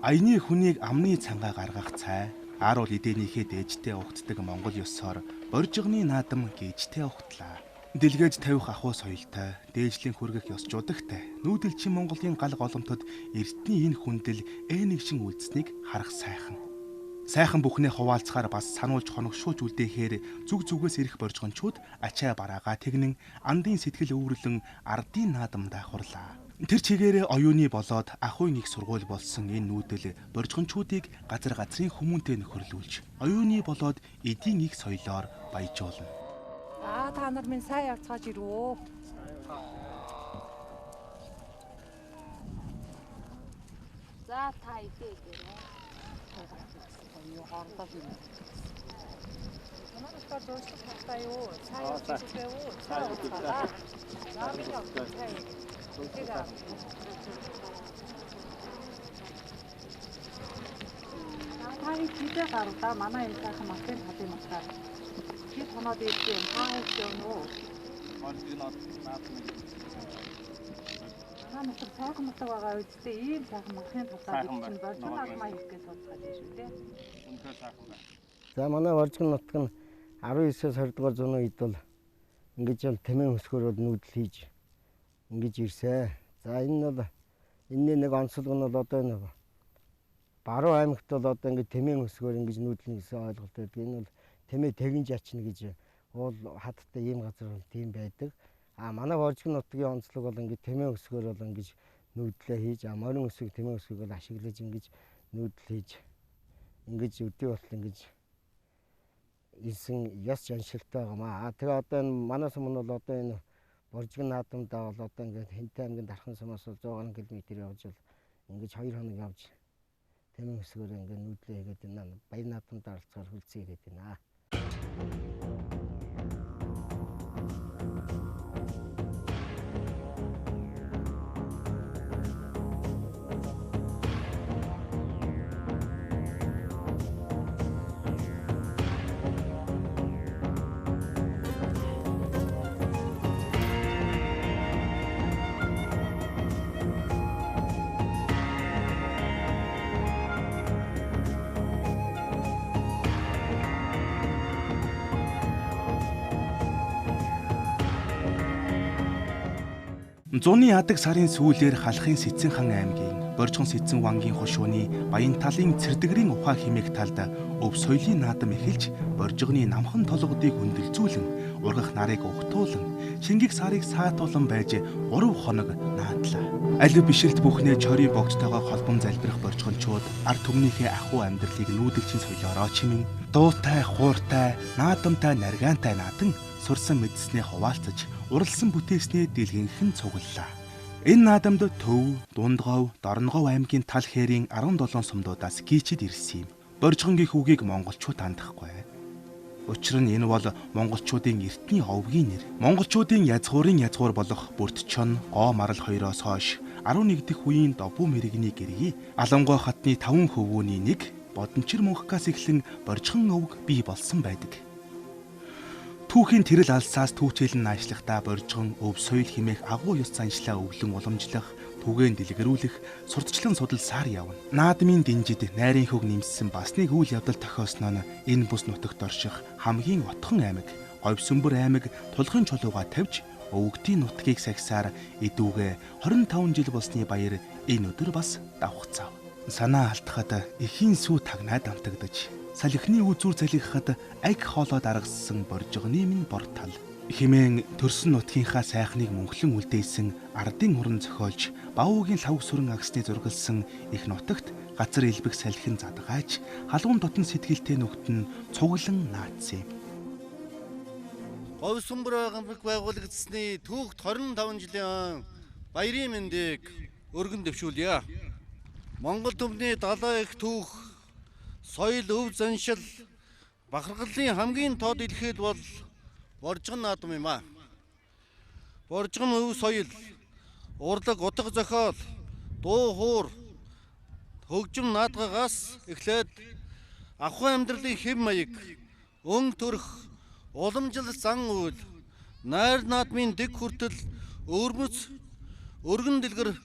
Аяны хүнийг амны цангаа гаргах цай, ар бол эдээнийхээ дээжтэй угтдаг Монгол ёсоор боржигны наадам гээжтэй угтлаа. Дэлгээж тавих ахуй соёлтой, дээжлийн хүргэх ёсчуудагтай нүүдэлчин Монголын гал голомтод эртний энэ хүндэл нэг шин үлдсэнийг харах сайхан. Сайхан бүхнээ хуваалцахаар бас сануулж хоногшууж үлдээхээр зүг зүгээс ирэх боржгончууд ачаа бараагаа тэгнэн андын сэтгэл өвөрлөн ардын наадам даахурлаа. Тэр чигээрээ оюуны болоод ахуйн их сургууль болсон энэ нүүдэл боржгончуудыг газар газрын хүмүүнтэй нөхөрлүүлж, оюуны болоод эдийн их соёлоор баяжуулна. Та нар минь сайн явцгааж ирвөө. За та идээ. Юу хардаж байна. Манай стад дуусах тастай юу? Сайн явцгааж юу? Сайн явцгаа. За би явцгаая. Таны чидэ гараа манай энэ сайхан машин хадын мастаар. Чи тоноод ирсэн хаалт юм уу? Маркийн наадмын. Намайг сайхан мастаг байгаа үедээ ийм сайхан машин татаад ирсэн боржин наадмаа хийхээс судалгаад байна шүү дээ. Үнэхээр сайхан байна. За манай боржин нутг нь 19-с 20 дугаар зууны үед бол ингэж бол тэмээ өсгөр бол нүүдэл хийж ингэж ирсэн. За энэ бол энэний нэг онцлог нь бол одоо нэг Баруун аймагт бол одоо ингэ тэмээ өсгөр ингэж нүүдлэн гэсэн ойлголт байдаг. Энэ бол тэмээ тэгэн жачна гэж уул хаттай ийм газар бол тийм байдаг. Манай боржин нутгийн онцлог бол ингэ тэмээ өсгөр бол ингэж нүүдлээ хийж, морин өсөг тэмээ өсгөг бол ашиглаж ингэж нүүдэл хийж ингэж өдөө бол ингэж исэн яс жаншилтай байгаамаа. Тэгээ одоо энэ манаас өмнө бол одоо энэ боржин наадамдаа бол одоо ингэ Хэнтэй аймгийн дархан сумаас 100 км явж бол ингэж 2 хоног явж тэмээ өсгөр ингэ нүүдлээ хийгээд энэ баяр наадамд оролцохоор хүлцээ хийгээд байна. Зуны адаг сарын сүүлээр халахын Сэцэн-хан аймгийн Боржгон Сэцэн вангийн хошууны Баян талын Цэрдэгрийн ухаа хэмээх талд өв соёлын наадам эхэлж Боржгоны намхан толгодыг хөндлөцүүлэн ургах нарыг угтуулан шингэх сарыг саатуулан байж 3 хоног наадлаа. Алив бишрэлт бүхнээ чорын богцтойгоо холбон залбирах боржгончууд ард түмнийхээ ахуй амьдралыг нүүдэлчин соёлоороо чимэн дуутай, хууртай, наадамтай, наргаантай наадан сурсан мэдснээ хуваалцаж уралсан бүтээснээ дэлгэнхэн цуглалаа. Энэ наадамд Төв, Дундгов, Дорногов аймгийн тал хээрийн 17 сумдуудаас гийчид ирсэн юм. Боржгонгийн хүүгийг монголчууд хандахгүй. Учир нь энэ бол монголчуудын эртний овгийн нэр. Монголчуудын язгуурын язгуур болох Бүртчон, Гоо марал хоёроос хойш 11 дэх үеийн Довбу мэрэгний гэргий Алангой хатны 5 хөвгүүний нэг Бодончир мөнхгээс эхлэн Боржгон өвг бий болсон байдаг. Түүхийн тэрэл алсаас түүчээлэн наашлахдаа Боржгон өв соёл хэмээх агуу ёс заншлаа өвлөн уламжлах, түгээн дэлгэрүүлэх, сурталчлан судалсаар явна. Наадмын динжид найрын хөг нэмсэн бас нэг үйл явдал тохиосноо нь энэ бүс нутагт орших хамгийн отхон аймаг Говьсүмбэр аймаг тулхын чулууга тавьж өвгдийн нутгийг сахисаар эдүүгээ 25 жил болсны баяр энэ өдөр бас давхцаав. Санаа алдахад эхийн сүү тагнаад амтагдаж салхины үзүүр залгихад аг хоолоод аргасан Боржгоны минь бортал хэмээн төрсөн нутгийнхаа сайхныг мөнхлөн үлдээсэн ардын уран зохиолч Баавуугийн лавг сүрэн агсны зургалсан их нутагт газар илбэг салхин задгааж халуун дотн сэтгэлтэй нүгтэн цуглан наацсан юм. Говьсүмбэр аймаг байгуулагдсны түүхт 25 жилийн баярын мэндийг өргөн дэвшүүлье. Монгол төмний далай их түүх, соёл, өв заншил, бахархлын хамгийн тод илхэл бол Боржгон наадам юм а. Боржгон өв соёл, урлаг, утга зохиол, дуу хуур, хөгжим наадгаагаас эхлээд ахуй амьдралын хэв маяг, өн төрх, уламжил зан үйл, найр наадмын дэг хүртэл өрмөц, өргөн дэлгэр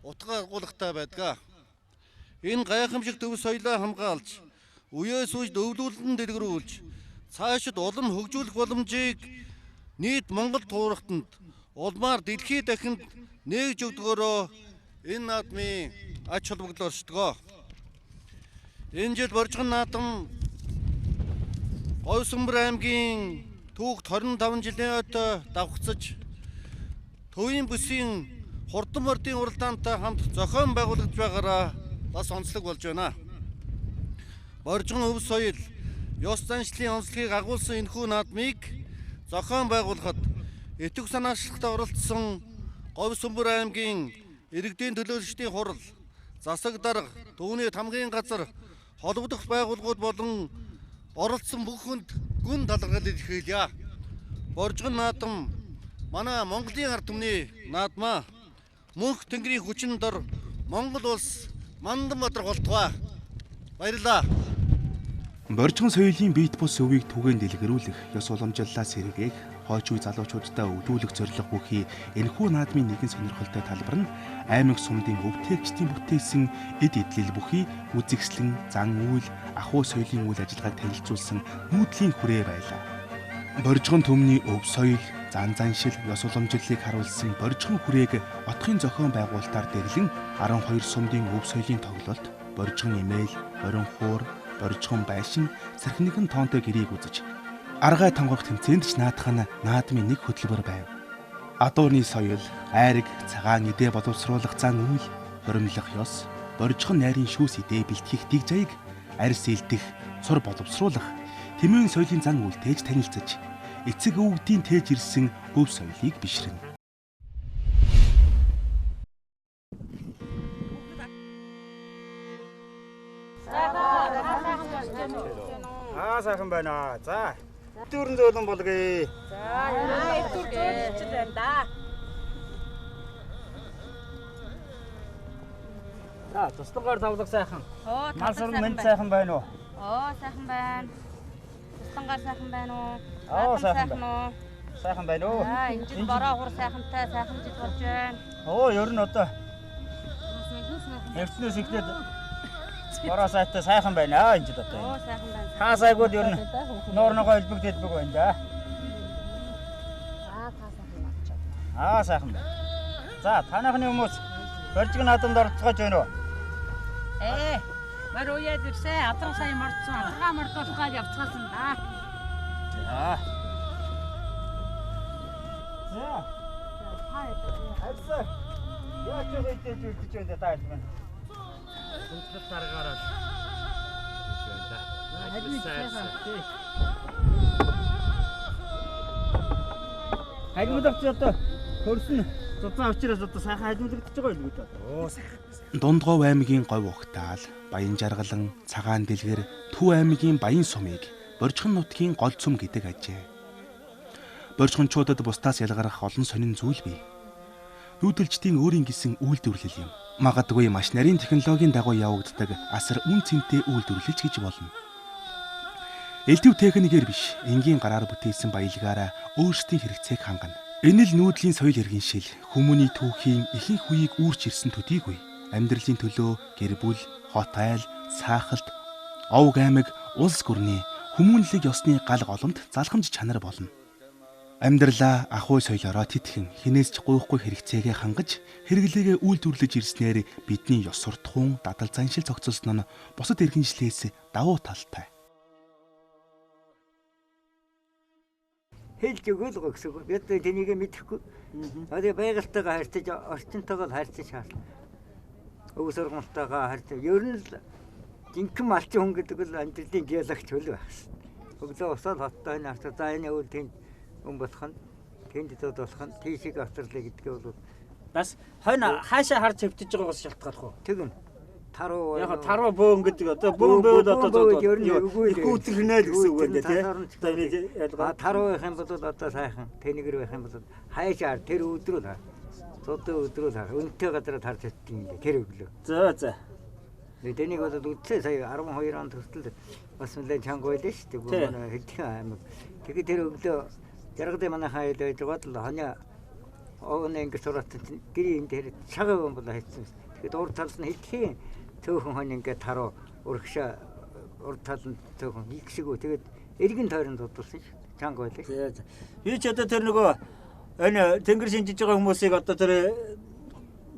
утга агуулгатай байдаг. Энэ гайхамшиг төв соёлоо хамгаалж, үеэс үеж өвлүүлэн дэлгэрүүлж, цаашид улам хөгжүүлэх боломжийг нийт Монгол туурахтанд улмаар дэлхийд дахинд нээгж өгдөгөөрөө энэ наадмын ач холбогдол оршдгоо. Энэ жил Боржгон наадам Говьсүмбэр аймгийн түүхт 25 жилийн ойтой давхцаж төвийн бүсийн хурдан мордын уралдаантай хамт зохион байгуулагдж байгаараа бас онцлог болж байна. Боржгон өв соёл, ёс заншлын онцлогийг агуулсан энэхүү наадмыг зохион байгуулахад этг санаачлагтай оролцсон Говьсүмбэр аймгийн иргэдийн төлөөлөгчдийн хурал, засаг дарга, төвний хамгийн газар, холбогдох байгууллагууд болон оролцсон бүх хүнд гүн талархал илэрхийлье. Боржгон наадам манай Монголын ард түмний наадмаа. Мөнх тэнгэрийн хүчин дор Монгол улс мандан бодрох болтугай. Баярлалаа. Боржгон соёлын биет бус өвийг түгээн дэлгэрүүлэх, ёс уламжлалаа сэргээх, хойч үе залуучуудтай өвлүүлэх зорилго бүхий энэхүү наадмын нэгэн сонирхолтой талбар нь аймаг сумдын өвтөөгчдийн бүтээсэн эд эдлэл бүхий үзэгслэн, зан үйл, ахуй соёлын үйл ажиллагааг танилцуулсан нүүдлийн хүрээ байлаа. Боржгон төмний өв соёл, зан заншил, ёс уламжлалыг харуулсан Боржгон хүрээг отгын зохион байгуулалтаар дэрлэн 12 сумдын өв соёлын тоглолт, Боржгон имэйл, Борин хуур, Боржгон байшин, сархинэгэн тоонтой гэрээг үзэж аргай тонгох тэмцээнд ч наадах нь наадмын нэг хөтөлбөр байв. Адууны соёл, айраг, цагаан идэ боловсруулах зан үйл, хуримлах ёс, Боржгон найрын шүүс идэ бэлтгэх дэг жаяг, арьс илдэх, сур боловсруулах, тэмээн соёлын зан үйлтэйж танилцаж, эцэг өвгдийн тээж ирсэн өв соёлыг бишрэнэ. Сайхан байна. За. Дүүрэн зөөлөн болгоё. За, яа итүр зөөлж байна да. За, тусламгаар тавлаг сайхан. Оо, Мал суран мэнд сайхан байна уу? Оо, сайхан байна. Тусламгаар сайхан байна уу? Оо, Наадам сайхан уу? Сайхан байна уу? Аа, энэ жил бороо хур сайхантай сайхан жил болж байна. Оо, ер нь одоо Эрдэнэс ихлээд бороо сайтай сайхан байна энэ жил одоо. Оо, сайхан байна. Хаа сайгууд ер нь нуурныгоо элбэг дэлбэг байна да. Аа, та сайхан болчихоо. Аа, сайхан байна. За, танайхны хүмүүс Боржгон наадамд оролцож байна уу? Мөр уяад ирсэн. Адрах сайн мордсон. Адраа мордуулгаад явцгаасан да. За. За. Хайрцаг. Яаж ч хэлж үлдэж байна даа юм. Үнэхээр таргаараа. Хайлмуудагч одоо хөрсөн зузаан учраас одоо сайхан хайлмуудагдаж байгаа юм уу? Оо сайхан. Дундгов аймгийн говь ухтаал, Баян жаргалан, Цагаан дэлгэр, Төв аймгийн Баян сумыг Боржгон нутгийн гол цум гэдэг ажээ. Боржгончуудад бусдаас ялгарах олон сонин зүйл бий. Нүүдэлчдийн өөрийн гэсэн үйлдвэрлэл юм. Магадгүй маш нарийн технологийн дагуу явагддаг асар үн цэнтэй үйлдвэрлэж гэж болно. Элдв техникээр биш, энгийн гараар бүтээсэн баялгаараа өөрсдийн хэрэгцээг хангана. Энэ л нүүдлийн соёл иргэншил, хүмүүний түүхийн ихэнх үеийг үүрч ирсэн төдийгүй амьдралын төлөө гэр бүл, хот айл, саахалт, овг аймаг, улс гүрний хүмүүнлэг ёсны гал голомт залхамж чанар болно. Амьдралаа ахуй соёлоороо тэтгэн хинээс ч гуйхгүй хэрэгцээгээ хангаж хэрэглээгээ үйлдвэрлэж ирснээр бидний ёс суртахуун дадал заншил зохицуулсан нь бусад иргэншлээс давуу талтай. Хэлж өгөөл гэсэн үг. Бид тэнийг мэдэхгүй. Одоо байгальтайгаа харьцаж, орчинтойгоо харьцаж шаардлага. Өв сургамтайгаа харьцаж, ер нь л жинхэнэ малчин хүн гэдэг л амьдралын геологч хөл байх шээ. Өглөө усаал хоттой энэ авто за энэ үйл тэнд хүн болох нь, тэнд дод болох нь, тийшийг авчрлаа гэдгээ бол бас хойно хаашаа харж хөвтөж байгаагаас шалтгаалах уу? тэгнэ. Таруу Яг таруу бөөн гэдэг одоо бөөн бөөд одоо ер нь үгүй л гүйтгэрнэ л гэсэн үг байна тий. Одоо энэ ялгаа таруу байх юм бол одоо сайхан, тэнэгэр байх юм бол хайшаар тэр өдрөө хаа. Цодоо өдрөө хаа. Үнэтэй газараа тарж чаддаг юм дээ. Тэр өглөө. За. Тэнийг бол үтсээ сая 12 онд хүртэл бас нэлээд чанга байлаа шүү дээ. Манай хэдхэн аймаг. Тэгээд тэр өглөө жаргал манай хаяад байж байгаад л хонио овны ингэ сураад гэрийн дээр цагаан бол хайцсан. Тэгээд уур талс нь хэдхэн цөөхөн хон ингээд харуу урагшаа урд талд цөөхөн ихсэгөө тэгээд эргэн тойронд дутуулсан шүү. Чанга байлаа. Би ч одоо тэр нөгөө энэ тэнгэр шинжиж байгаа хүмүүсийг одоо тэр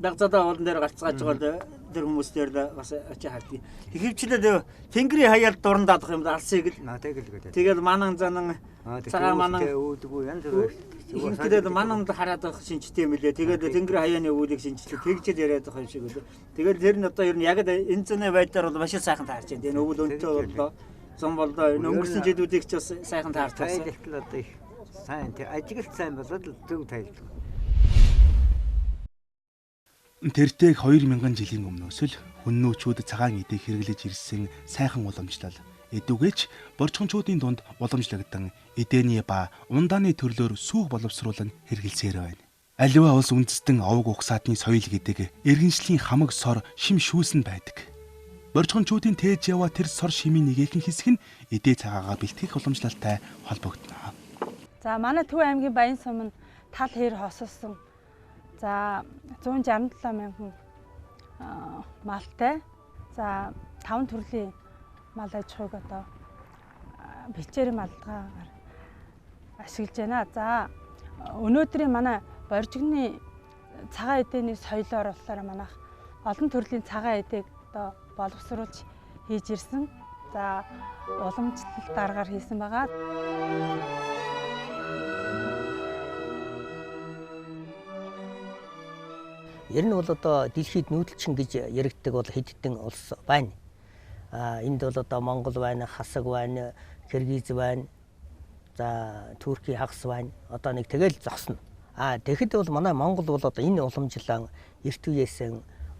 дагцадаа олон дээр галцгааж байгаа тэр хүмүүс дээр бас очиж хардгийг. Ихэвчлэн тэнгэрийн хаяалд дурандадах юм да алсыг л. Тэгээд манан занан цагаан манан үүдгүй янз бүр. Тэгээд мананд хараад байх шинжтэй юм лээ. Тэгээд тэнгэрийн хаяаны үүдийг шинжилээ. Тэгж л яриад байгаа юм шиг үлээ. Тэгээд тэр нь одоо ер нь яг энэ зэний байдлаар бол маш их сайхан таарч байна. Энэ өвөл өнтөө боллоо. Зам боллоо. Энэ өнгөрсөн жилүүдийг ч бас сайхан таарч байна. Тэгэл одоо их сайн тэр ажиглалт сайн болоод зөв тайлбар. Тэртэйг 2000 жилийн өмнөөс л хүннүүчүүд цагаан эдийг хэрэглэж ирсэн сайхан уламжлал эдүгэж борчхончуудын дунд уламжлагдан эдэний ба ундааны төрлөөр сүүх боловсруулан хэрэгэлсээр байна. Аливаа улс үндэстэн овог угсаадны соёл гэдэг иргэншлийн хамаг сор шим шүүсэн байдаг. Борчхончуудын тээж яваа тэр сор шимийн нэгэн хэсэг нь эдээ цагаагаа бэлтгэх уламжлалтай холбогдно. За манай Төв аймгийн Баян сум нь тал хэр хосолсон. За 167 мянган малтай. За 5 төрлийн мал аж ахуйг одоо бичээрийн малдгаагаар ашиглаж байна. За өнөөдрийн манай боржигны цагаан эдээний соёлоор болохоор манайх олон төрлийн цагаан эдээг одоо боловсруулж хийж ирсэн. За уламжлалт дараагаар хийсэн байгаа. Ер нь бол одоо дэлхийд нүүдэлчин гэж яригддаг бол хэдэн улс байна. Энд бол одоо Монгол байна, Хасаг байна, Киргиз байна. За Турки хагас байна. Одоо нэг тэгэл зогсно. Тэгэхэд бол манай Монгол бол одоо энэ уламжлалаа эрт үеэс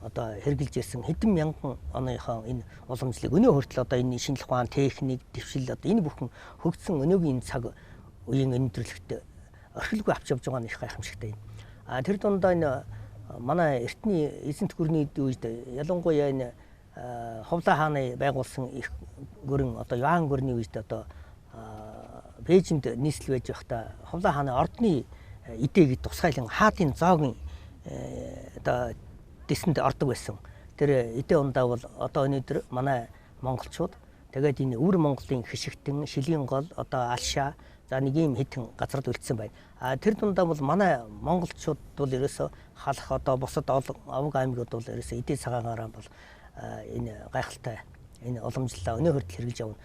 одоо хэрэгжилж ирсэн хэдэн мянган оныхон энэ уламжлалыг өнөө хүртэл одоо энэ шинжлэх ухаан, техник, дэвшил одоо энэ бүхэн хөгжсөн өнөөгийн цаг үеийн өндөрлөгт орхилгүй авч явж байгаа нь их гайхамшигтай юм. Тэр дундаа энэ манай эртний эзэнт гүрний үед ялангуяа энэ Хувлаа хааны байгуулсан их гүрэн одоо Юан гүрний үед одоо Бээжинд нийслэл байж байхдаа Хувлаа хааны ордны эдээгийг тусгайлан хаадын зоогийн одоо дэсэнд ордог байсан. Тэр эдээ ундаа бол одоо өнөөдөр манай монголчууд тэгээд энэ өвөр Монголын хишигтэн, шилийн гол, одоо алшаа за нэг юм хитэн газарт үлдсэн байна. Тэр дундаа бол манай монголчууд бол ерөөсө халах одоо бусад овог аймагуд бол ерөөсө эдээ цагаагаараа бол энэ гайхалтай энэ уламжлалаа өнөө хүртэл хэрэгжилж явна.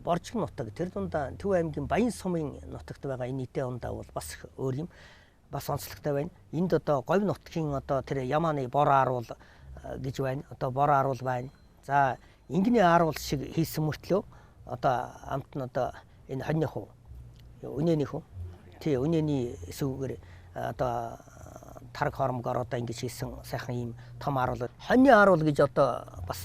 Боржиг нутаг тэр дундаа Төв аймгийн Баян сумын нутагт байгаа энэ эдээ ундаа бол бас өөр юм. Бас онцлогтой байна. Энд одоо Говь нутгийн одоо тэр Ямааны бор ааруул гэж байна. Одоо бор ааруул байна. За ингэний ааруул шиг хийсэн мөртлөө одоо амт нь одоо энэ хоньны хуу үнэний хүү. Тий үнэний сүгээр одоо тараг хормгоор одоо ингэж хийсэн сайхан ийм том ааруул. Хоньны ааруул гэж одоо бас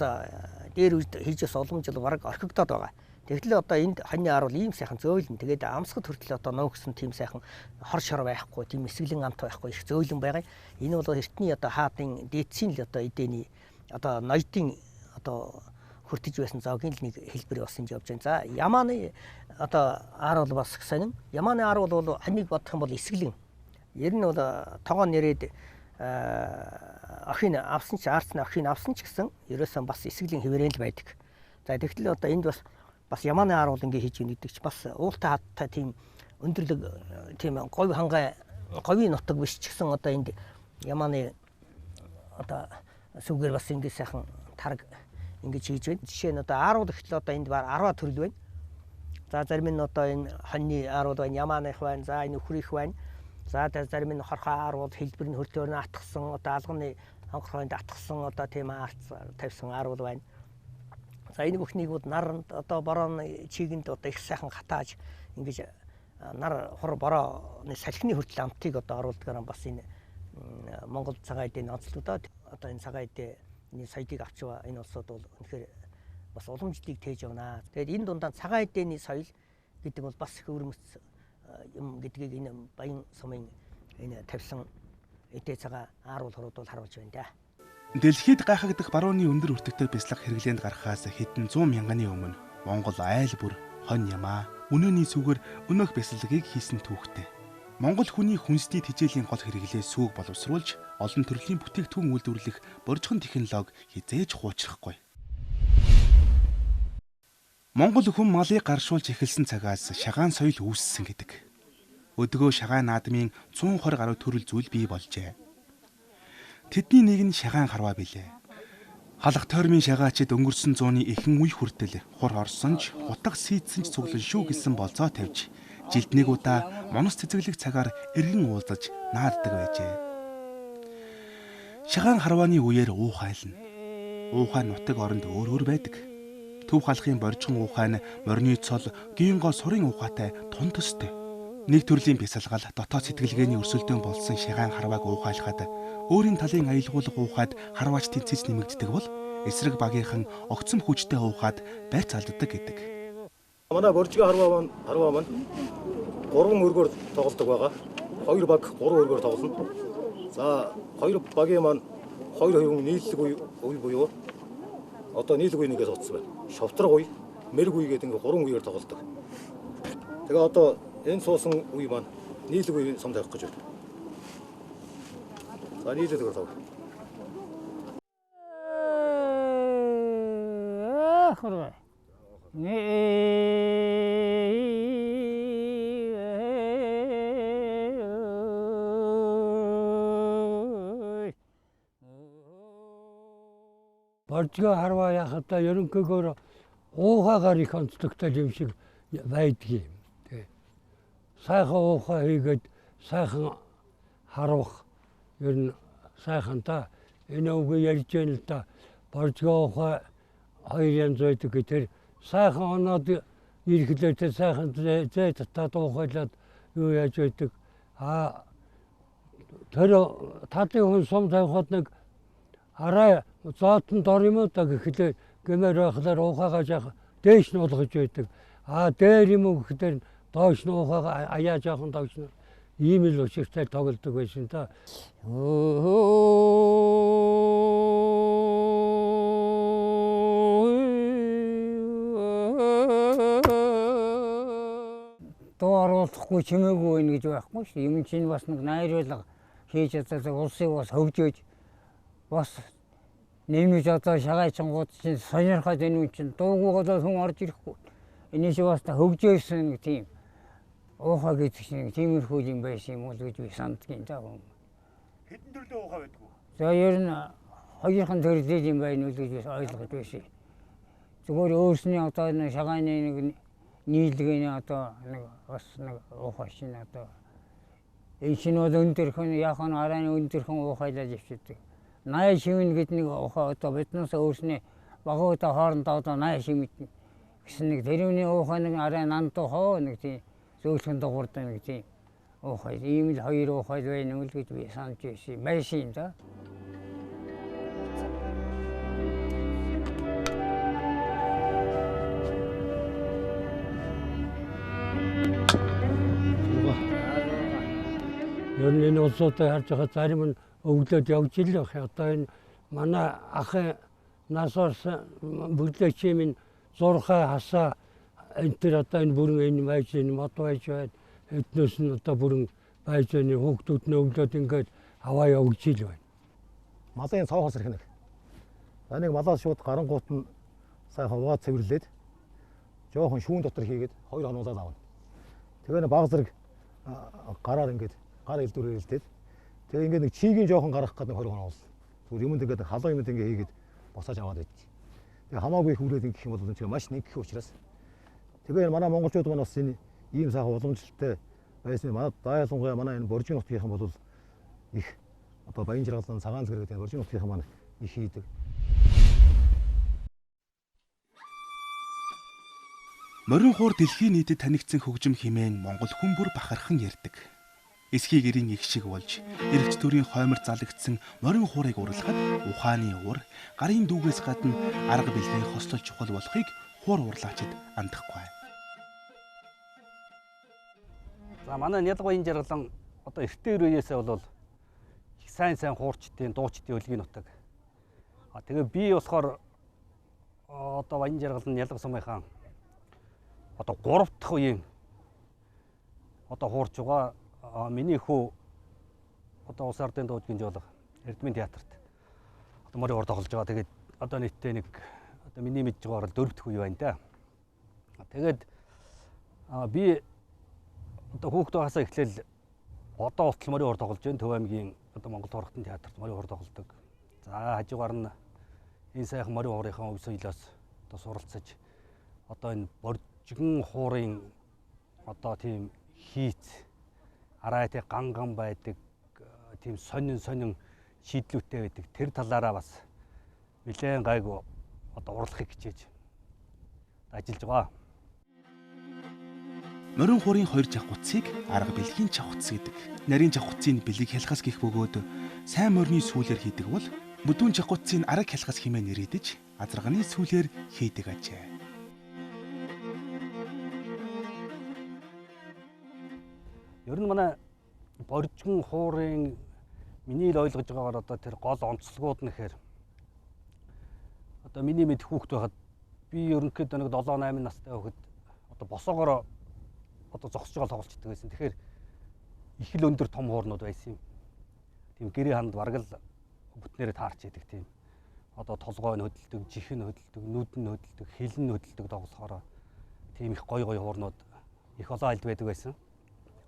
дээр үед хийжээс уламжлал бараг орхигдоод байгаа. Тэгэхдээ одоо энд хоньны ааруул ийм сайхан зөөлөн. Тэгээд амсгад хүртэл одоо нуугсан тийм сайхан хор шор байхгүй, тийм эсгэлэн амт байхгүй их зөөлөн байгаа. Энэ бол эртний одоо хаадын дээдсийн л одоо эдээний одоо ноёдын одоо хүртэж байсан зоогийн л нэг хэлбэр болсон явж байна. За Ямааны одоо ааруул бас сонин. Ямааны ааруул бол хоньыг бодох юм бол эсгэлэн. Ер нь бол тогоо нэрэд охин авсан ч аарцны охин авсан ч гэсэн ерөөсөн бас эсгэлэн хэвээрэн л байдаг. За тэгэхээр одоо энд бас Ямааны ааруул ингэ хийж гэнэ гэдэг чи бас уултай хаттай тийм өндөрлөг тийм говь хангай говийн нутаг биш ч гэсэн одоо энд Ямааны одоо сүгээр бас ингэ сайхан тараг ингэж хийж байна. Жишээ нь одоо ааруул ихтэл одоо энд баг 10 төрөл байна. За зарим нь одоо энэ хоньны ааруул байна, Ямааных байна, за энэ өхрөх байна. За зарим нь хорхоо ааруул хэлбэр нь хөлтөөр нь атгсан одоо алганы хонгорхойд атгсан одоо тийм арц тавьсан ааруул байна. За энэ бүхнийг наранд одоо борооны чигэнд одоо их сайхан хатааж ингэж нар хор борооны салхины хүртэл амтыг одоо оруулдгаар бас энэ Монгол цагаан эдийн онцлогдоод одоо энэ цагаан эдийн соёлыг авч байгаа энэ улсууд бол үнэхээр бас уламжлалыг тээж явна. Тэгээд энэ дундаа цагаан эдээний соёл гэдэг бол бас их өвөрмөц юм гэдгийг энэ Баян сумын энэ тавьсан эдээ цагаан ааруул хорууд бол харуулж байна да. Дэлхийд гайхагдах барууны өндөр өртөгтэй бяцлах хэрэглээнд гарахаас хэдэн 100 мянганы өмнө Монгол айл бүр хонь ямаа, үнэний сүгээр өнөөх бяцлагийг хийсэн түүхтэй. Монгол хүний хүнсний тэжээлийн гол хэрэглээ сүүг боловсруулж олон төрлийн бүтээгдэхүүн үйлдвэрлэх боржхон технологи хизээж хуучрахгүй. Монгол хүн малыг гаршуулж эхэлсэн цагаас шагаан соёл үүссэн гэдэг. Өдгөө шагаан наадмын 120 гаруй төрөл зүйл бий болжээ. Тэдний нэг нь шагаан харваа билээ. Халах тойрмын шагаачид өнгөрсөн зууны ихэнх үе хүртэл хур орсонч, хутга сийдсэн ч цуглан шүү гэсэн болцоо тавьж жилд нэг удаа монос цэцэглэх цагаар эргэн уулзаж нааддаг байжээ. Шагаан харвааны үеэр уухайлна. Уухай нутаг оронд өөр байдаг. Төв халахын боржхон уухай нь морины цол, гингоо сурын уухайтай тун төстэй. Нэг төрлийн бясалгал дотоод сэтгэлгээний өрсөлдөөн болсон шагаан харвааг уухайлахад өөрийн талын аялгуулга уухайд харваач тэнцэж нэмэгддэг бол эсрэг багийнхан огцом хүчтэй уухайд барьц алддаг гэдэг. Манай боржгийн харваа маань 3 өргөөр тоглодог байгаа. 2 баг 3 өргөөр тоглоно. За 2 багийн маань 2 нийллэг үе буюу одоо нийлэг үеигээс утсан байна. Шовтрог үе, мэрэг үе гэдэг ингээ 3 үеээр тоглодог. Тэгээ одоо энэ суусан үе маань нийлэг үеийн сум тавих гэж байна. За нийлэлгээр тав. Харваа. Боржгийн харваа яхад ерөнхийдөө уухагаар их онцлогтой юм шиг байдгийг. Сайхан уухай хийгээд сайхан харвах ер нь сайхан та энэ үг ярьж байна л да. Боржгийн уухай 2 янз байдаг гэдэг. Сайхан оноод ирэхлээр тэ сайхан зээ татаад уухайлаад юу яаж байдаг. Тэр татын хүн сум тавихад нэг арай зоотон дор юм уу та гэхлээр гэмээр байхлаар уухайгаа жаахан дээш нь уулгаж байдаг. Дээр юм уу гэхлээр доош нь уухайгаа аяа жаахан доош нь ийм л учиртай тоглодог байсан та. Дуу оруулахгүй чимээгүй байна гэж байхгүй шүү. Юм чинь бас нэг найруулга хийж чаддаг улсыг бас хөгжөөж бас нэмж одоо шагаачингууд чинь сонирхоод энэ чинь дуугуугаа хүн орж ирэхгүй. Энэ шиг бас хөгжөөсөн нэг тийм уухай гэдэг чинь тиймэрхүү юм байсан юм уу гэж би сандгийн даа. Хэдэн төрлийн уухай байдаг вэ? За ер нь хоёрхан төрлийн юм байна уу гэж би ойлгож байсан. Зүгээр өөрсний одоо нэг шагааны нэг нийлгэний одоо нэг бас нэг уухай шин одоо энэ чинь өндөрхөн яхан арааны өндөрхөн уухайлаад ивчдэг. 80 шивнэ гэдэг нэг уухай одоо биднээс өөрсний багуудаа хоорондоо одоо 80 шивнэ гэсэн нэг тэрүүний уухай нэг арай нандуу хоо нэг тийм зөөлхөн дугууртай нэг тийм уухай. Ийм л 2 уухай байна уу гэж би санаж байсан юм да. Ер нь энэ улсуудыг харж байгаа зарим нь өвлөд явж ил байх. Одоо энэ манай ахын нас орсон бүлэчийн зурхай хасаа энэ төр одоо энэ бүрэн энэ байж энэ мод байж байна. Эднээс нь одоо бүрэн байж байна. Хүүхдүүд нь өвлөд ингээд аваа явж ил байна. Малын цоохос ирэх нэг. За нэг малаас шууд гарангуут нь сайхан хуваа цэвэрлээд жоохон шүүн дотор хийгээд 2 хоногдаад авна. Тэгээ баг зэрэг гараар ингээд гар илдвэрээр илдээд тэгээ ингээд нэг чигийн жоохон гаргах гэдэг 20 хоног болсон. Зүгээр юмд ингээд халуун юмд ингээд хийгээд босааж аваад байд. Тэгээ хамаагүй их үрээд ингэх юм бол энэ маш нэг гэх учраас тэгээ манай монголчууд маань бас энэ ийм сайхан уламжлалтай байсан. Манай дайлангуяа манай энэ боржийн нутгийнхан бол их одоо баян жаргалан цагаан зэрэг гэдэг боржийн нутгийнхан маань их хийдэг. Морин хуур дэлхийн нийтэд танигдсан хөгжим хэмээн Монгол хүн бүр бахархан ярьдаг. Эсхий гэрийн их шиг болж эрэгч төрийн хоймор залгдсан морин хуурыг урлахад ухааны уур, гарын дүүгээс гадна арга билгийн хослол чухал болохыг хуур урлаачид андахгүй. За манай нялгын жаргалан одоо эртээр үеэсээ бол их сайн хуурчдын, дуучдын өлгийн нутаг. Тэгээ би болохоор одоо баян жаргалан нялга сумынхаа одоо 3 дахь үеийн одоо хуурч байгаа миний хүү одоо улс ардын дуудгийн жуулга Эрдмийн театрт одоо морин хор тоглож байгаа. Тэгээд одоо нийтдээ нэг одоо миний мэдж байгаагаар 4 дахь үе байна да. Тэгээд би одоо хүүхэд байгаасаа эхлээл одоо утал морин хор тоглож байна. Төв аймгийн одоо Монгол Хорхтон театрт морин хор тоглодог. За хажуугаар нь энэ сайхан морин хорынхаа өв соёлоос одоо суралцаж одоо энэ боржигн хуурын одоо тийм хийц арайтай ганган байдаг тийм сонин шийдлүүтэй байдаг. Тэр талаараа бас нэлээд гайгүй одоо уралдахыг хичээж ажиллаж байгаа. Морин хуурын 2 жавхуцыг арга бэлгийн жавхуц гэдэг. Нарийн жавхуцын бэлэг хялхас гэх бөгөөд сайн морины сүүлээр хийдэг бол бүдүүн жавхуцын арга хялхас хэмээн нэрийдэж азарганы сүүлээр хийдэг ажээ. Ер нь манай боржигн хуурын миний л ойлгож байгаагаар одоо тэр гол онцлогууд нь гэхээр одоо миний мэд хүүхэд байхад би ерөнхийдөө нэг 7-8 настай хүүхэд одоо босоогоор одоо зогсож байгаа тоглолцдог байсан. Тэгэхээр их л өндөр том хуурнууд байсан юм. Тийм гэрээ ханд бараг л бүтнээрээ таарч яадаг тийм. Одоо толгой нь хөдөлдөг, жих нь хөдөлдөг, нүд нь хөдөлдөг, хил нь хөдөлдөг тоглохоор тийм их гой хуурнууд их олон альд байдаг байсан.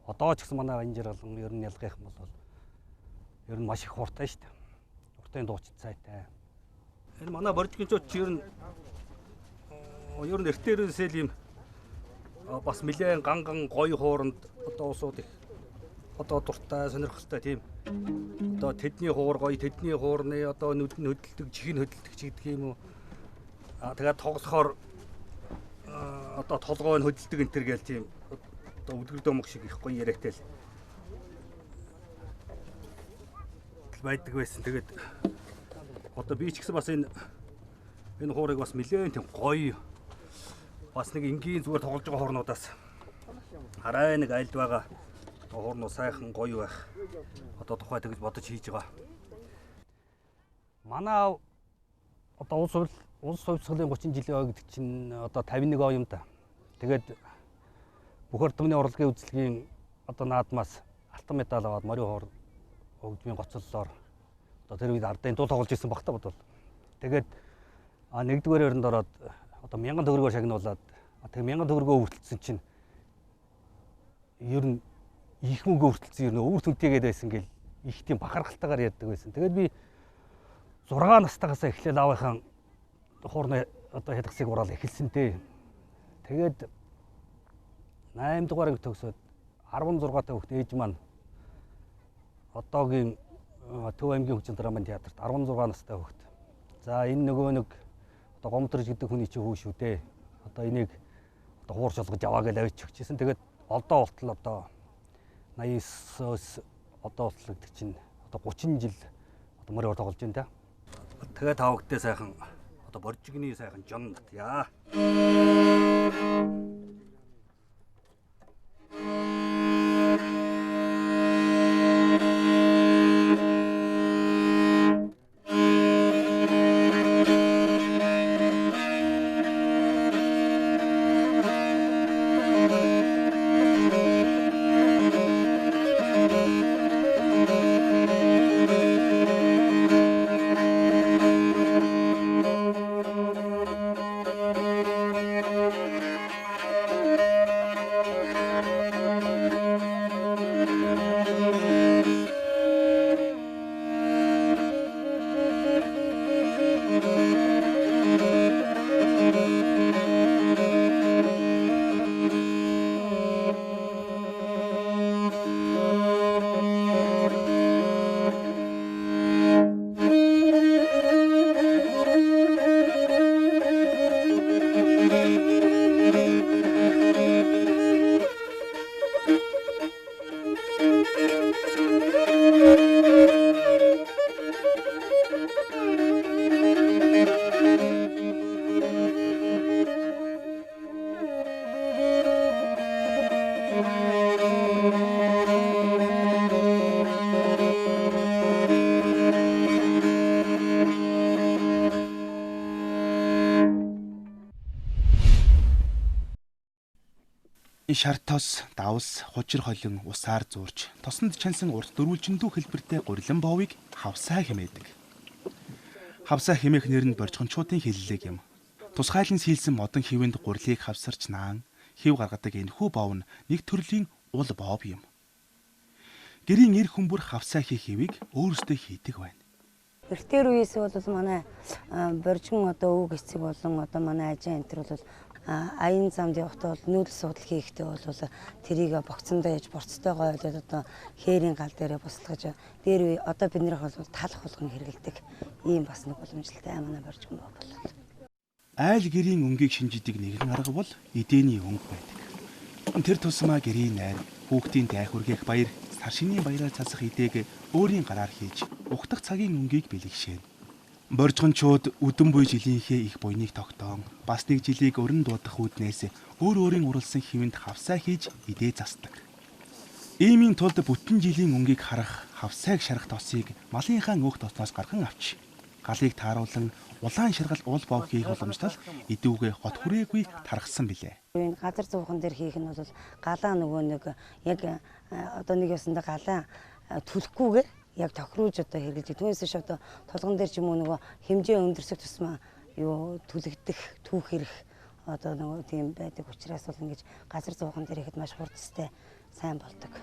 Одоо ч гэсэн манай Баянжиргалан ер нь ялгах юм бол ер нь маш их хууртай шүү дээ. Уртын дуучид сайтай. Энэ манай боржигчууд ч ер нь эртээрээсээ ийм бас нэлээд ганган гоё хууранд одоо усууд их одоо дуртай сонирхолтой тийм. Одоо тэдний хуур гоё, тэдний хуурны одоо нүд нь хөдөлдөг, чих нь хөдөлдөг ч гэдэг юм уу. Тэгээд тоглохоор одоо толгой нь хөдөлдөг энэ төр гээл тийм. Одоо үлгэр дөмөг шиг их гоё яриатай л байдаг байсан. Тэгээд одоо би ч гэсэн бас энэ хуурыг бас нэлээд тийм гоё бас нэг энгийн зүгээр тоглож байгаа хуурнуудаас хараа нэг айлд байгаа хуурнууд сайхан гоё байх одоо тухай тэгж бодож хийж байгаа. Манай одоо улс хувьсгалын 30 жилийн ой гэдэг чинь одоо 51 ой юм да. Тэгээд бүх ордны урлагийн үзлэгийн одоо наадмаас алтан медаль аваад морин хор хөгжмийн гоцлолоор одоо тэр үед ардын дуу тоглож ирсэн баг та бодвол. Тэгээд нэгдүгээр өрөнд ороод одоо 1000 төгрөгөөр шагнуулаад тэг 1000 төгрөгөө өвөртлсөн чинь ер нь их мөнгө өвөртлсөн ер нь өвөр түнтэйгээд байсан гэл их тийм бахархалтайгаар яддаг байсан. Тэгээд би 6 настайгаас эхлээл аавынхаа хуурны одоо хядгасыг ураал эхэлсэн дээ. Тэгээд 8 дугаарыг төгсөөд 16 та хүүхд ээж маань одоогийн Төв аймгийн хүчин драмын театрт 16 настай хүүхд. За энэ нөгөө нэг одоо гомдорж гэдэг хүний чинь хүү шүү дээ. Одоо энийг одоо хуурч олгож яваа гэж авчиж өгчээсэн. Тэгээд одоо болтол одоо 89-өөс одоо болтол гэдэг чинь одоо 30 жил одоо морин хор тоглож байна да. Тэгээд тавагдтаа сайхан одоо боржигны сайхан жон яа. Шар тос, давс, хужир холин усаар зуурч, тосонд чансан урт дөрвөлжиндүү хэлбэртэй гурилан боовыг хавсаа хэмээдэг. Хавсаа хэмээх нэр нь борчгончуудын хэллэг юм. Тусгайлан сийлсэн модон хивэнд гурилыг хавсарч наан, хив гаргадаг энэхүү боов нь нэг төрлийн ул боов юм. Гэрийн эр хүмүүр хавсаа хийх хивийг өөрөөсөө хийдэг байна. Эртээр үеэс бол манай боржгон одоо үг эцэг болон одоо манай ажаа энтер бол аян замд явахдаа бол нүүдэл судал хийхдээ бол тэрийг богцондоо яж борцтойгоо ойлоод одоо хээрийн гал дээрээ буслахж дээр үе одоо биднийх бол талах болгон хэрэгэлдэг ийм бас нэг боломжтой манай боржгон бол. Айл гэрийн өнгийг шинжидэг нэгэн арга бол эдээний өнгө байдаг. Тэр тусмаа гэрийн найр, хүүхдийн дай хүргээх баяр, сар шинийн баяраар цасах эдээг өөрийн гараар хийж ухтах цагийн өнгийг бэлэгшээнэ. Боржгончууд өдөн буй жилийнхээ их буйныг тогтоон бас нэг жилийг өрн дуудах үүднээс өөрийн уралсан хивэнд хавсаа хийж идээ засдаг. Иймийн тулд бүтэн жилийн өнгийг харах хавсааг шарах тосыг малынхаа өөх тосноос гарган авч галыг тааруулан улаан шаргал уул боов хийх боломжтой идүүгээ хот хүрээгүй тархсан билээ. Газар зуухан дээр хийх нь бол галаа нөгөө нэг яг одоо нэг ясандаа галаа түлхгүйгээр яг тохируулж одоо хэрэглэж түүнээс ш одоо толгон дээр ч юм уу нөгөө хэмжээ өндөрсөх тусмаа юу түлэгдэх түүх хэрэг одоо нөгөө тийм байдаг учраас бол ингэж газар зуухан дээр ихэд маш хурдстай сайн болдог.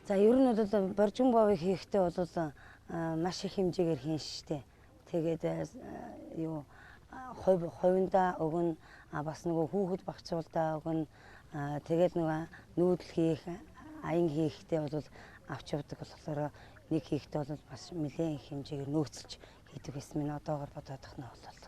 За ер нь бол боржгон боовыг хийхдээ бол маш их хэмжээгээр хийн штэ. Тэгээд юу хувинда өгөн бас нөгөө хүүхэд багцуулдаа өгөн тэгээд нөгөө нүүдэл хийх аян хийхдээ бол авч явдаг болохоор нэг хийхдээ бол бас нэлээд их хэмжээгээр нөөцлж хийдэг гэсэн минь одоогор бодоод их нь болол.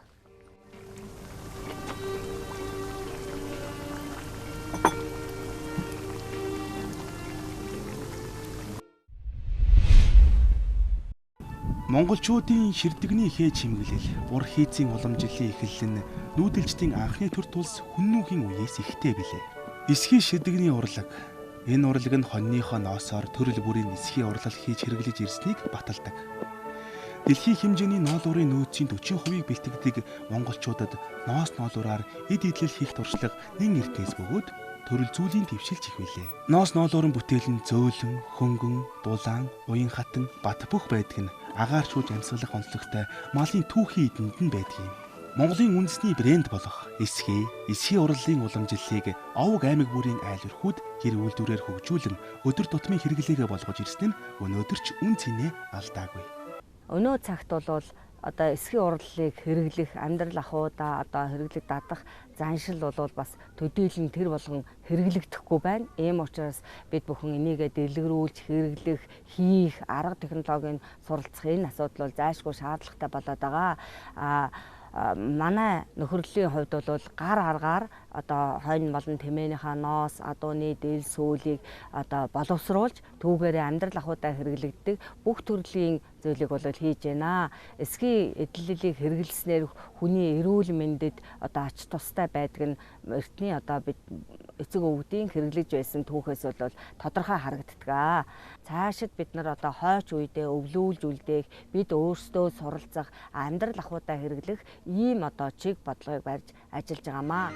Монголчуудын ширдэгний хээ чимэглэл, ур хийцийн уламжлалын эхлэл нь нүүдэлчдийн анхны төр тулс хүннүүхийн үеэс ихтэй билээ. Эсхийн ширдэгний урлаг. Энэ урлаг нь хоньныхоо ноосоор төрөл бүрийн эсхийн урлал хийж хэрэглэж ирснийг баталдаг. Дэлхийн хэмжээний ноол урын нөөцийн 40%-ийг бэлтгэдэг монголчуудад ноос ноолураар эд идэл хийх туршлага нэн эртнээс бөгөөд төрөл зүйлийн дэвшилж их билээ. Ноос ноолуурын бүтээл нь зөөлөн, хөнгөн, дулаан, уян хатан, бат бүх байдаг нь агаарчууж амьсгалах онцлогтой малын түүхийн эдэнд нь байдаг юм. Монголын үндэсний брэнд болох эсхийн урлалын уламжлалыг овг аймаг бүрийн айл өрхүүд гэр үйлдвэрээр хөгжүүлэн өдөр тутмын хэрэглээгээ болгож ирсэн нь өнөөдөр ч үн цэнэ алдаагүй. Өнөө цагт бол одоо эсхийн урлалыг хэрэглэх амьдрал ахуйдаа одоо хэрэглэх дадах заншил бол бас төдийлөн тэр болгон хэрэглэгдэхгүй байна. Ийм учраас бид бүхэн энийгээ дэлгэрүүлж хэрэглэх, хийх, арга технологийн суралцах энэ асуудал бол зайлшгүй шаардлагатай болоод байгаа. Манай нөхөрлөлийн хувьд бол гар аргаар одоо хойно молон тэмээнийхээ ноос, адууны дээл сүүлийг одоо боловсруулж түүгээрээ амьдрал ахуйдаа хэрэглэгддэг бүх төрлийн зүйлийг бол хийж байна. Эсхийн эдлэлийг хэрэглэснээр хүний эрүүл мэндэд одоо ач тустай байдаг нь эртний одоо бид эцэг өвгдийн хэрэглэж байсан түүхээс бол тодорхой харагддаг. Цаашид бид нар одоо хойч үедээ өвлүүлж үлдээх, бид өөрсдөө суралцах, амьдрал ахуйдаа хэрэглэх ийм одоо чиг бодлогыг барьж ажиллаж байгаамаа.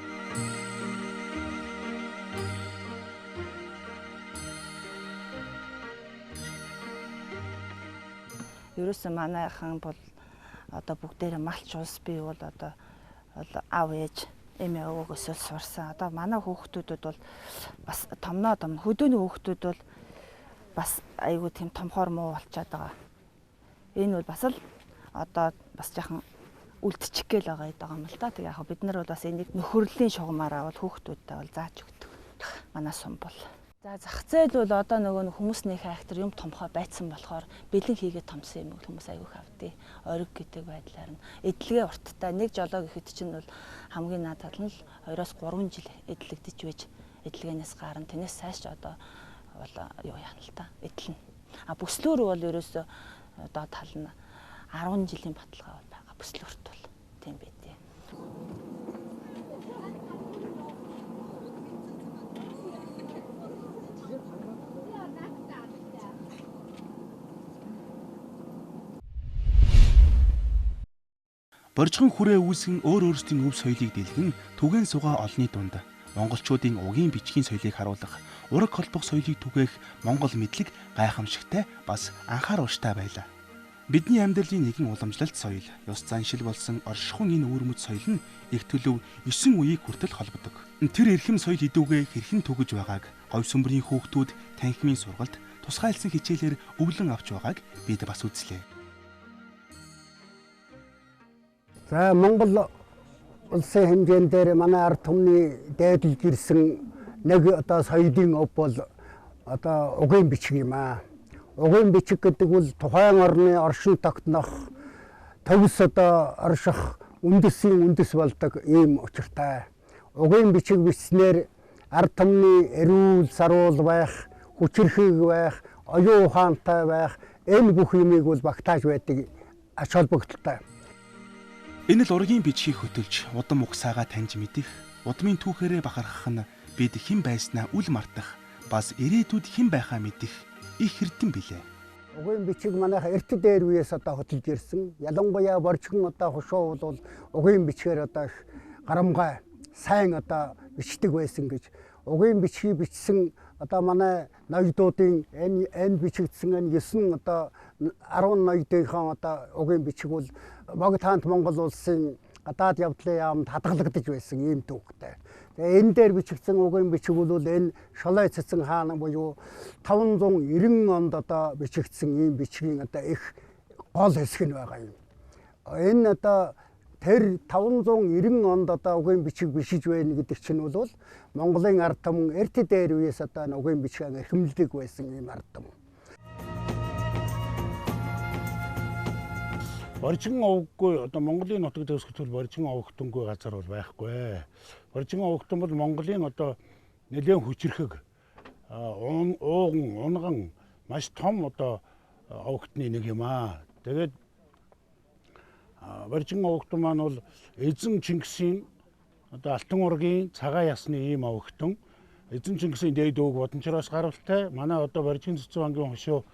Ерөөсөө манайхан бол одоо бүгдээрээ малч улс бий бол одоо аав ээж эмээ өвгөөсөө сурсан. Одоо манай хүүхдүүдэд бол бас томноо хөдөөний хүүхдүүд бол бас айгүй тийм томхоор муу болчиход байгаа. Энэ бол бас л одоо бас жаахан үлдчих гээл байгаа юм л да. Тэг яг бид нар бол бас энийг нөхөрлийн шугамаараа бол хүүхдүүдтэй бол зааж өгдөг. Манай сум бол. За зах зээл бол одоо нөгөө хүмүүсний хайхтар юм томхоо байцсан болохоор бэлэн хийгээд томсон юм хүмүүс айгүйх авдээ. Ориг гэдэг байдлаар нь эдлэгээ урттай нэг жолоо гэхэд чинь бол хамгийн наадад нь 2-3 жил эдлэгдэж байж эдлэгээнээс гарна. Тэрнээс сайш одоо бол юу яана л та эдлэн. Бүслөөр бол ерөөсөө одоо тал нь 10 жилийн баталгаа бол байгаа бүслөөрт бол. тийм байдیں۔ Боржхон хүрээ үүсгэн өөрсдийн өв соёлыг дэлгэн түгээн сугаа олны дунд монголчуудын угийн бичгийн соёлыг харуулах, ураг холбох соёлыг түгээх монгол мэдлэг гайхамшигтай бас анхааруулжтай байлаа. Бидний амьдралын нэгэн уламжлалт соёл, ёс заншил болсон оршихуун энэ өвөрмөц соёл нь их төлөв 9 үеийг хүртэл холбодог. Тэр эрхэм соёл идүүгээ хэрхэн түгэж байгааг говьсүмбэрийн хүүхдүүд танхимын сургалт тусгайлсан хичээлээр өвлөн авч байгааг бид бас үзлээ. За Монгол улсын хэмжээнд дээр манай ард түмний дайдалж ирсэн нэг одоо соёлын өв бол одоо угийн бичиг юм аа. Угийн бичиг гэдэг бол тухайн орны оршин тогтнох төгс одоо орших үндэсийн үндэс болдог ийм учиртай. Угийн бичиг бичснээр ард түмний эрүүл саруул байх, хүчирхэг байх, оюун ухаантай байх энэ бүх юмыг бол багтааж байдаг ач холбогдолтой. Энэ л ургийн бичгийг хөтөлж удам угсаагаа таньж мэдэх, удмын түүхээрээ бахархах нь бид хэн байснаа үл мартах, бас ирээдүйд хэн байхаа мэдэх их эрдэм билээ. Угийн бичиг манайх эрт дээр үеэс одоо хөтөлж ирсэн. Ялангуяа боржхон одоо хушуу бол угийн бичгээр одоо гарамгай сайн одоо бичдэг байсан гэж. Угийн бичгийг бичсэн одоо манай ноёдуудын энэ бичигдсэн энэ 9 одоо 10 ноёдынхон одоо угийн бичиг бол богд хаант Монгол улсын гадаад явдлын яамд хадгалагдаж байсан ийм түүхтэй. Тэгээ энэ дээр бичигдсэн угийн бичиг бол энэ Шолой цэцэн хаан буюу 590 онд одоо бичигдсэн ийм бичгийн одоо их гол хэсэг нь байгаа юм. Энэ одоо тэр 590 онд одоо угийн бичиг бишиж байна гэдэг чинь бол Монголын ард түмэн эрт дээр үеэс одоо угийн бичгийг эрхэмлдэг байсан ийм ард түмэн. Боржхон овггүй одоо Монголын нутаг дэвсгэл боржхон овгтонгүй газар бол байхгүй. Боржхон овгтон бол Монголын одоо нэлээд хүчирхэг ууган унган маш том одоо овгтны нэг юм аа. Тэгээд боржхон овгтон маань бол эзэн Чингисийн одоо алтан ургийн цагаан ясны ийм овгтон. Эзэн Чингисийн дээд өвөг бодончроос гаралтай. Манай одоо боржхон цэцэн вангийн хошуу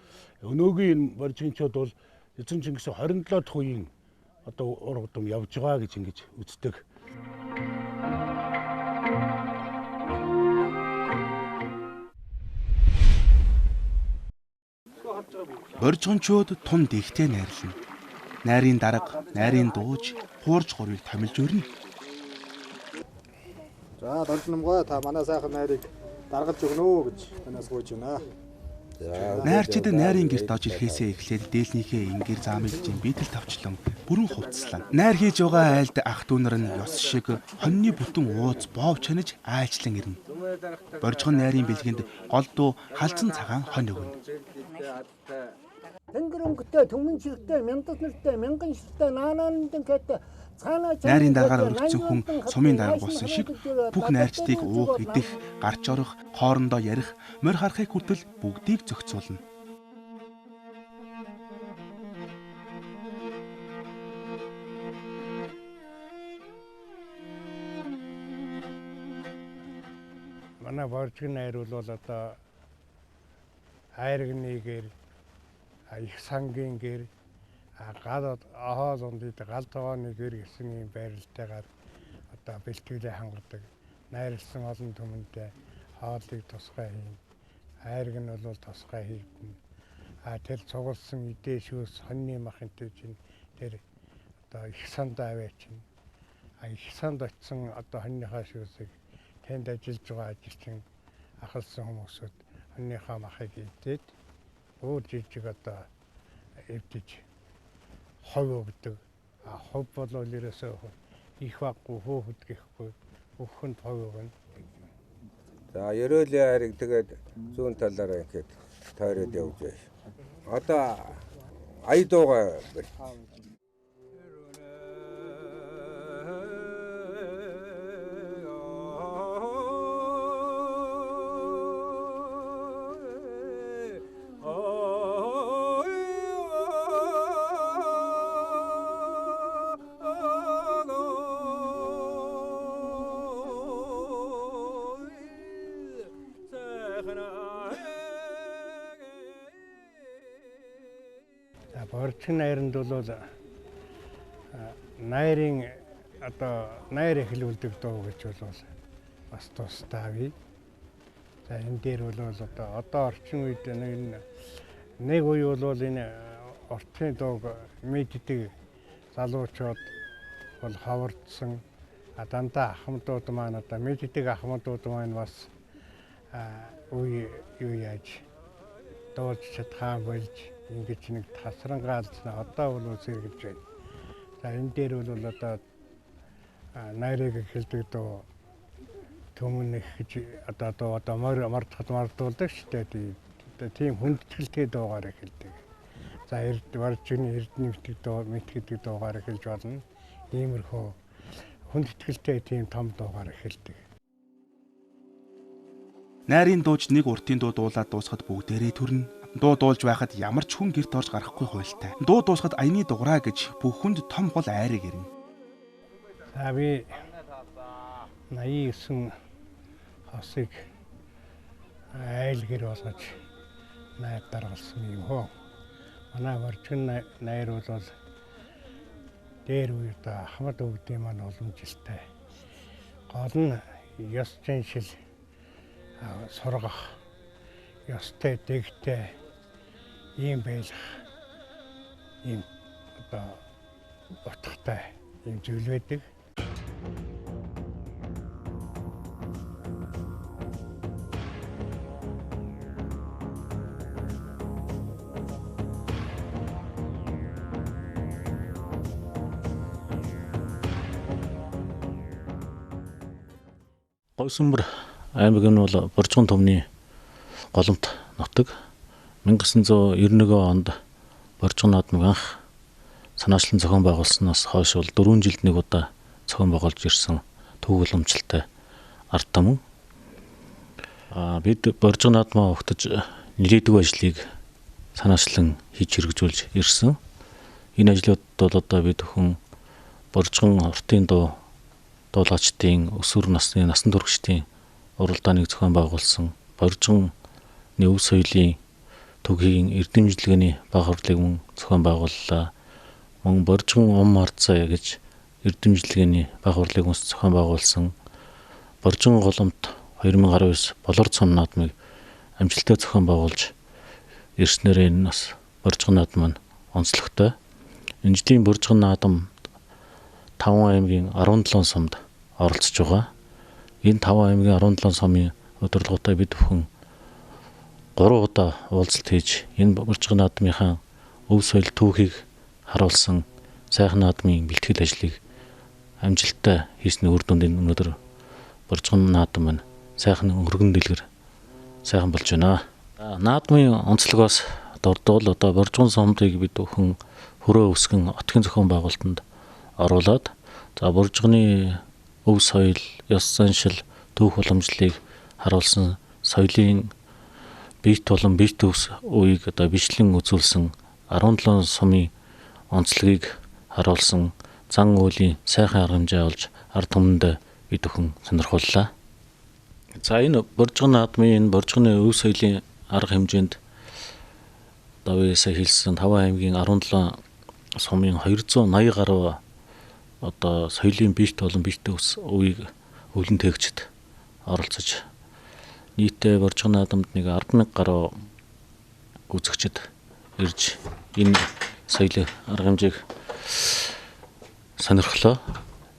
өнөөгийн боржгончууд бол эзэн Чингисийн 27 дахь үеийн одоо ургадам явж байгаа гэж ингэж үздэг. Боржгончууд тунд ихтэй найрлана. Найрын дарга, найрын дууж, хуурж гурыг томилж өрнө. За донтномгоо та манай сайхан найрыг даргалж өгнө үү гэж танаас гуйж байна. Найрчид найрын гэрт орж ирэхээсээ эхлээд дээлнийхээ ингэр заамилжийн бийтэл тавчлан бүрэн хувцслаа. Найр хийж байгаа айлд ах дүү нар нь ёс шиг хоньны бүтэн ууз боов чанаж айлчлан ирнэ. Боржхон найрын бэлгэнд гол дуу халзан цагаан хонь өгнө. Тэнгэр өнгөтэй, түмэн чирэгтэй, мянган нэртэй, мянган ширтэй, наанаандын кэт Найрын дараагаар өргөцсөн хүн сумын дарга болсон шиг бүх найрчдыг уух, идэх, гарч орох, хоорондоо ярих, морь харахыг хүртэл бүгдийг зохицуулна. Манай боржхон найр бол одоо хайргныгээр их сангийн гэр гал хоол ундыг гал тооны гэр гэсэн юм байралтайгаар одоо бэлтгэлээ хангадаг. Найрлсан олон түмэнтэй хоолыг тусгай хийн. Хайрг нь бол тусгай хийгдэн. Тэл цугулсан идэ шүүс хоньны махынтэй чинь тэр одоо их санд аваа чинь. Их санд очсон одоо хоньныхаа шүүсийг тэнд ажиллаж байгаа ажилчин ахалсан хүмүүсүүд хоньныхаа махыг идээд өөр жижиг одоо эвдэж хов өгдөг. Хов бол ерөөсөө их баггүй хөөхд гэхгүй өхөнд хов өгнө. За ерөөлийн хайрыг тэгээд зүүн талаараа ингээд тойроод явж байна. Одоо ая дуугаа Борчин найранд бол найрын одоо найр эхлүүлдэг дуу гэж бол бас тустай. За энэ дээр бол одоо орчин үед энэ нэг үе бол энэ орчны дууг мэддэг залуучууд бол хавардсан дандаа ахмадууд маань одоо мэддэг ахмадууд маань бас үе юу яаж дуулж чадхаа болж ингэж нэг тасрангаалцна одоо бол сэргэлж байна. За энэ дээр бол одоо найрыг эхэлдэг дуу төмөн их гэж одоо мардуулдаг шүү дээ. Тийм хүндэтгэлтэй дуугаар эхэлдэг. За боржигны эрдэнэ мэддэг дуугаар эхэлж болно. Иймэрхүү хүндэтгэлтэй тийм том дуугаар эхэлдэг. Найрын дууж нэг уртын дуу дуулаад дуусахад бүгдээрээ төрнө. Дуу дуулж байхад ямар ч хүн гэрт орж гарахгүй хуйлтай. Дуу дуусахад аяны дуграа гэж бүх хүнд том гол айрыг ирнэ. За би 89 хосыг айлгэр болгож найр даргалсан юм хөө. Манай боржигны найр бол дээр үед ахмад өвгдийн маань уламжилтай. Гол нь ёс заншил сургах, ёстой дэгтэй ийм байлах ийм одоо утгатай ийм зүйл байдаг. Говьсүмбэр аймаг нь бол Боржгон төвний голомт нутаг. 1991 онд Боржгон наадмыг анх санаачлан зохион байгуулснаас хойш бол 4 жилд нэг удаа зохион байгуулж ирсэн төв уламжлалтай ард түмэн. Бид Боржгон наадмаа ухтаж нэлээдгүй ажлыг санаачлан хийж хэрэгжүүлж ирсэн. Энэ ажлууд бол одоо бид хүн Боржгон уртын дуу дуулаачдын өсвөр насны насан туршидын уралдааныг зохион байгуулсан Боржгон өв соёлын төгхийн эрдэмжлэгээний бага хурлыг мөн зохион байгууллаа. Мөн Боржгон ум арцаа гэж эрдэмжлэгээний бага хурлыг мөн зохион байгуулсан. Боржгон голомт 2019 болор цом наадмыг амжилттай зохион байгуулж ирснээр энэ бас Боржгон наадам маань онцлогтой. Энэ жилийн Боржгон наадам 5 аймгийн 17 сумд оролцож байгаа. Энэ 5 аймгийн 17 сумын удирдлагуудаа бид бүхэн 3 удаа уулзалт хийж энэ Боржгон наадмынхаа өв соёл түүхийг харуулсан сайхан наадмын бэлтгэл ажлыг амжилттай хийсний үр дүнд өнөөдөр Боржгон наадам маань сайхан өргөн дэлгэр сайхан болж байна. Наадмын онцлогоос дурдвал одоо Боржгон сумдыг бид бүхэн хөрөө өсгөн отгийн зохион байгуулалтанд оруулаад за Боржгоны өв соёл, ёс заншил, түүх уламжлалыг харуулсан соёлын бие тулан бие төвс үеийг одоо бичлэн үзүүлсэн 17 сумын онцлогийг харуулсан зан үйлийн сайхан арга хэмжээ олж ард түмэнд бид бүхэн сонирхоллоо. За энэ Боржгон наадмын Боржгоны өв соёлын арга хэмжээнд давьяасаа хэлсэн 5 аймгийн 17 сумын 280 гаруй одоо соёлын бие тулан бие төвс үеийг өвлөн тээгчд оролцож нийтдээ Боржгон наадамд нэг 10,000 гаруй гүйцэгчд ирж энэ соёлын арга хэмжээг сонирхлоо.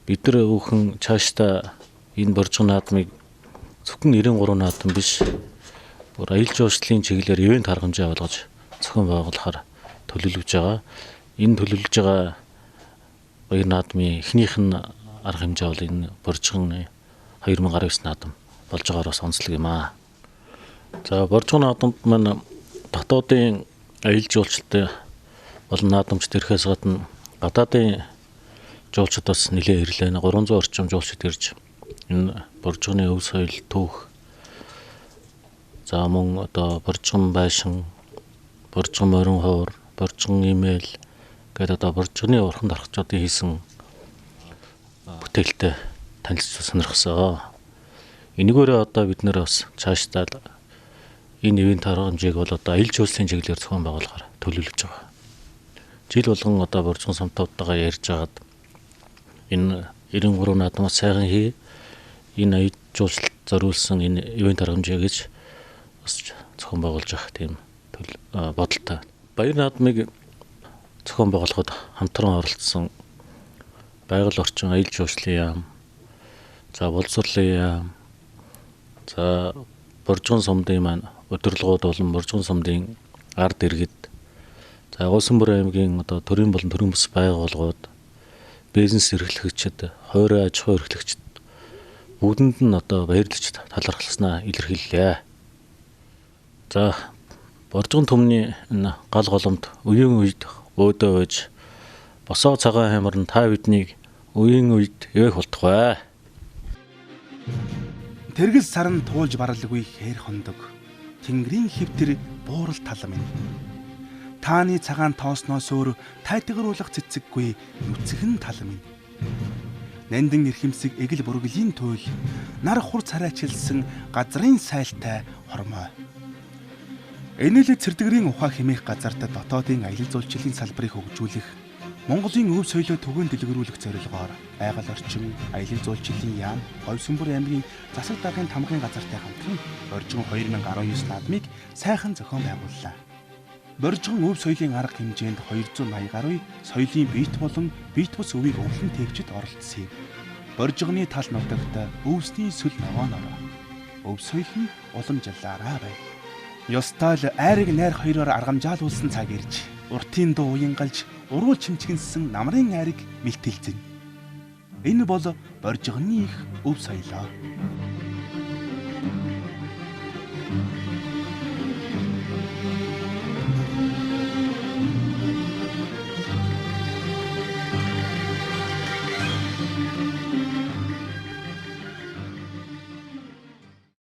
Бид нар өвхөн цаашдаа энэ Боржгон наадмыг зөвхөн 93 наадам биш бүр аялал жуулчлалын чиглэлээр ивент арга хэмжээ болгож зохион байгуулахаар төлөвлөж байгаа. Энэ төлөвлөж байгаа баяр наадмын эхнийх нь арга хэмжээ бол энэ Боржгон 2019 наадам болж байгаагаар бас онцлог юм аа. За Боржгон наадамд маань дотоодын аялал жуулчлалтай болон наадамч төрхөөс гадна гадаадын жуулчид бас нэлээд ирлээ. 300 орчим жуулчид ирж энэ Боржгоны өв соёл түүх за мөн одоо Боржгон байшин, Боржгон морин хуур, Боржгон имэйл гэдэг одоо Боржгоны урхан дархчдын хийсэн бүтээлтэй танилцуулж сонирхсан. Энэгээрээ одоо бид нэр бас цаашдаа энэ ивент аргамжийг бол одоо ил жуулчлалын чиглэлээр зохион байгуулахаар төлөвлөж байгаа. Жил болгон одоо Боржгон сумтуудтайгаа ярьж хагаад энэ 93 наадмаас сайхан хий, энэ аяд жуулчлалд зориулсан энэ ивент аргамжийг гэж бас зохион байгуулж авах тийм бодолтой. Баяр наадмыг зохион байгуулахад хамтран оролцсон байгаль орчин аял жуулчлалын яам, за боловсролын яам, за Боржгон сумдын маань удирдлагууд болон Боржгон сумдын ард иргэд, за говьсүмбэр аймгийн одоо төрийн болон төрийн бус байгууллагууд, бизнес эрхлэгчид, хойроо аж ахуй эрхлэгчид бүгдэнд нь одоо баярлаж талархалснаа илэрхийллээ. За Боржгон түмний энэ гал голомт үеийн үед өөдөө байж босоо цагаан хямар нь та биднийг үеийн үед эвэх болтугай. Тэргэл сарн туулж баралгүй хээр хондог. Тэнгэрийн хэвтэр буурал тал минь. Тааны цагаан тоосноос өөр тайтгаруулах цэцэггүй нүцгэн тал минь. Нандин эрхэмсэг эгэл бүргэлийн туйл нар хур царайчилсан газрын сайлтай хормой. Энэ л цэрдгэрийн ухаа хэмээх газарт дотоодын аялал жуулчлалын салбарыг хөгжүүлэх, Монголын өв соёлоо түгээн дэлгэрүүлэх зорилгоор байгаль орчин, аялал жуулчлалын яам, Говьсүмбэр аймгийн засаг даргын тамгын газартай хамтран Боржгон 2019 наадмыг сайхан зохион байгууллаа. Боржгон өв соёлын арга хэмжээнд 280 гаруй соёлын биет болон биет бус өвийг өвлөн тэвчид оролцсон. Боржгоны тал нутагт өвсний сүл ногооноор өв соёл нь уламжлалаараа байв. Ёстой л айрыг найр хоёроор аргамжаалуулсан цаг ирж, уртын дуу уянгалж, уруул чимчгэнсэн намрын айрыг мэлтэлзэн. Энэ бол Боржгоны их өв соёлоо.